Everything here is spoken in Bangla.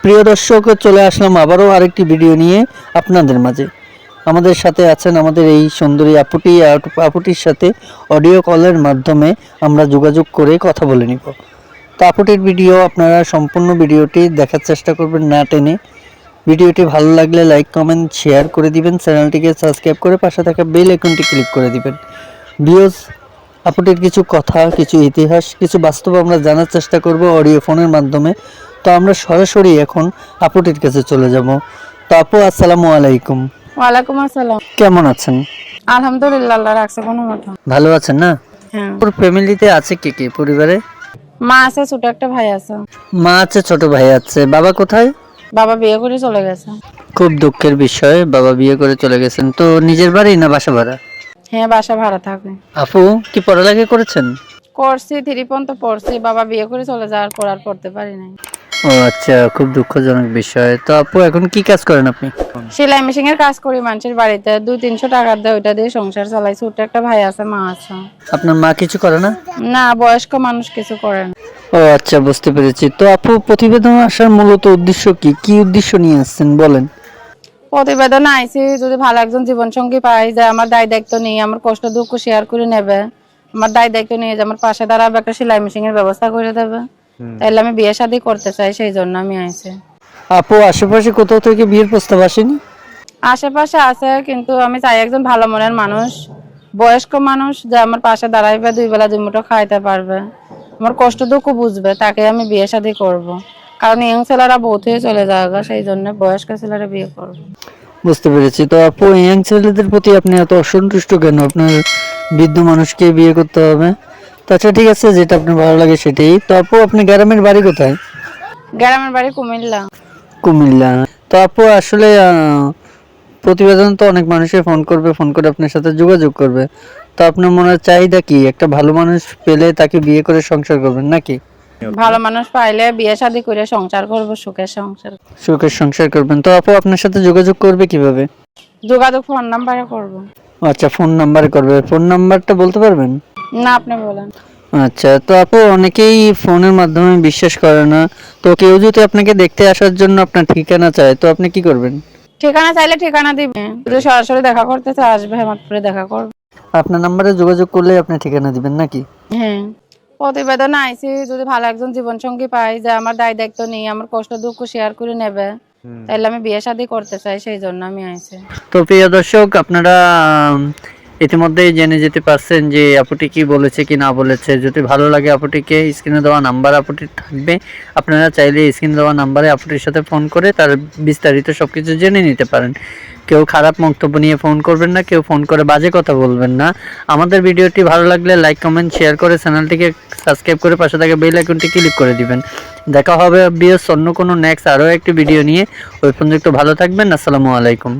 প্রিয় দর্শক, চলে আসলাম আবারও আরেকটি ভিডিও নিয়ে আপনাদের মাঝে। আমাদের সাথে আছেন আমাদের এই সুন্দরী আপুটির সাথে অডিও কলের মাধ্যমে আমরা যোগাযোগ করে কথা বলে নিব। তো আপুটির ভিডিও আপনারা সম্পূর্ণ ভিডিওটি দেখার চেষ্টা করবেন না টেনে। ভিডিওটি ভালো লাগলে লাইক কমেন্ট শেয়ার করে দিবেন, চ্যানেলটিকে সাবস্ক্রাইব করে পাশে থাকা বেল আইকনটি ক্লিক করে দিবেন। ভিউয়ার্স, আপুটির কিছু কথা, কিছু ইতিহাস, কিছু বাস্তব আমরা জানার চেষ্টা করব অডিও ফোনের মাধ্যমে। তো আমরা সরাসরি এখন আপুটির কাছে চলে যাব। তো আপু, আসসালামু আলাইকুম। ওয়ালাইকুম আসসালাম। কেমন আছেন? আলহামদুলিল্লাহ, আল্লাহ রাখছে কোনো মতো। ভালো আছেন না? হ্যাঁ, ওর ফ্যামিলিতে আছে কে কে পরিবারে? মা আছে, ছোট একটা ভাই আছে। মা আছে, ছোট ভাই আছে। বাবা কোথায়? বাবা বিয়ে করে চলে গেছে। খুব দুঃখের বিষয়, বাবা বিয়ে করে চলে গেছেন। তো নিজের বাড়ি না বাসা ভাড়া? হ্যাঁ, বাসা ভাড়া থাকে। আপু কি পড়ালেখা করেছেন? করছি, 3 পর্যন্ত পড়ছি। বাবা বিয়ে করে চলে যাওয়ার পর আর পড়তে পারি নাই। ও আচ্ছা, খুব দুঃখজনক বিষয়। তো আপু এখন কি কাজ করেন আপনি? সেলাই মেশিন এর কাজ করি মানুষের বাড়িতে। 200-300 টাকা দেয়, ওইটা দিয়ে সংসার চালাই। ছোট একটা ভাই আছে, মা আছে। আপনার মা কিছু করে না? না, বয়স্ক মানুষ কিছু করে না। ও আচ্ছা, বুঝতে পেরেছি। তো আপু, প্রতিবেদন আসার মূলত উদ্দেশ্য কি? কি উদ্দেশ্য নিয়ে আসছেন বলেন। প্রতিবেদনে আইছি যদি ভালো একজন জীবন সঙ্গী পাই, যে আমার দায় দায়িত্ব নিয়ে আমার কষ্ট দুঃখ শেয়ার করে নেবে, আমার দায় দায়িত্ব নিয়ে যে আমার পাশে দাঁড়াবে, একটা সেলাই মেশিনের ব্যবস্থা করে দেবে, তাইলে আমি বিয়ে শাদী করতে চাই, সেই জন্য আমি আইছি। আপু, আশেপাশে কোথাও থেকে বিয়ের প্রস্তাব আসেনি? আশেপাশে আছে, কিন্তু আমি চাই একজন ভালো মনের মানুষ, বয়স্ক মানুষ, যে আমার পাশে দাঁড়াইবে, 2 বেলা 2 মুঠো খাইতে পারবে, আমার কষ্ট দুঃখ বুঝবে, তাকে আমি বিয়ে শাদী করব। কারণ ইয়ং ছেলেরা বহুত হয়ে চলে যাবে, সেই জন্য বয়স্ক ছেলেরা বিয়ে করবো। বুঝতে পেরেছি। তো আপু, ইয়াং ছেলেদের প্রতি আপনি এত অসন্তুষ্ট কেন? আপনার বৃদ্ধ মানুষকে বিয়ে করতে হবে? তো আচ্ছা, ঠিক আছে, যেটা আপনার ভালো লাগে সেটাই। তো আপু, আপনি গ্রামের বাড়ি কোথায়? গ্রামের বাড়ি কুমিল্লা। কুমিল্লা। তো আপু, আসলে প্রতিবেদন তো অনেক মানুষই ফোন করে আপনার সাথে যোগাযোগ করবে। তো আপনার মনের চাহিদা কি? একটা ভালো মানুষ পেলে তাকে বিয়ে করে সংসার করবেন নাকি? ভালো মানুষ পাইলে বিয়ে শাদী করে সংসার করব, সুখের সংসার। সুখের সংসার করবেন। তো আপু, আপনার সাথে যোগাযোগ করবে কিভাবে? যোগাযোগ ফোন নাম্বারে করব। আচ্ছা, ফোন নাম্বারে করবে। ফোন নাম্বারটা বলতে পারবেন? না, আপনি বলেন। আচ্ছা, তো আপু, অনেকেই ফোনের মাধ্যমে বিশ্বাস করে না। তো কেউ যদি আপনাকে দেখতে আসার জন্য আপনার ঠিকানা চায়, তো আপনি কি করবেন? ঠিকানা চাইলে ঠিকানা দিবে, যদি সরাসরি দেখা করতে চায় আসবে, হেমাদপুরে দেখা করবে। আপনার নাম্বারে যোগাযোগ করলে আপনি ঠিকানা দিবেন নাকি? হ্যাঁ, প্রতিবেদনে আইছি যদি ভালো একজন জীবন সঙ্গী পাই, যে আমার দায় দায়িত্ব নিয়ে আমার কষ্ট দুঃখ শেয়ার করে নেবে, তাইলে আমি বিয়ে শাদী করতে চাই, সেই জন্য আমি আইছি। তো প্রিয় দর্শক, আপনারা ইতিমধ্যেই জেনে যেতে পারছেন যে আপুটি কি বলেছে কি না বলেছে। যদি ভালো লাগে আপুটিকে, স্ক্রিনে দেওয়া নাম্বার আপুটির থাকবে, আপনারা চাইলে স্ক্রিনে দেওয়া নাম্বারে আপুটির সাথে ফোন করে তার বিস্তারিত সবকিছু জেনে নিতে পারেন। কেউ খারাপ বক্তব্য নিয়ে ফোন করবেন না, কেউ ফোন করে বাজে কথা বলবেন না। আমাদের ভিডিওটি ভালো লাগলে লাইক কমেন্ট শেয়ার করে চ্যানেলটিকে সাবস্ক্রাইব করে পাশে থাকা বেল আইকনটি ক্লিক করে দিবেন। দেখা হবে বিএস অন্য কোনো নেক্সট আরও একটি ভিডিও নিয়ে। ওই পর্যন্ত ভালো থাকবেন। আসসালামু আলাইকুম।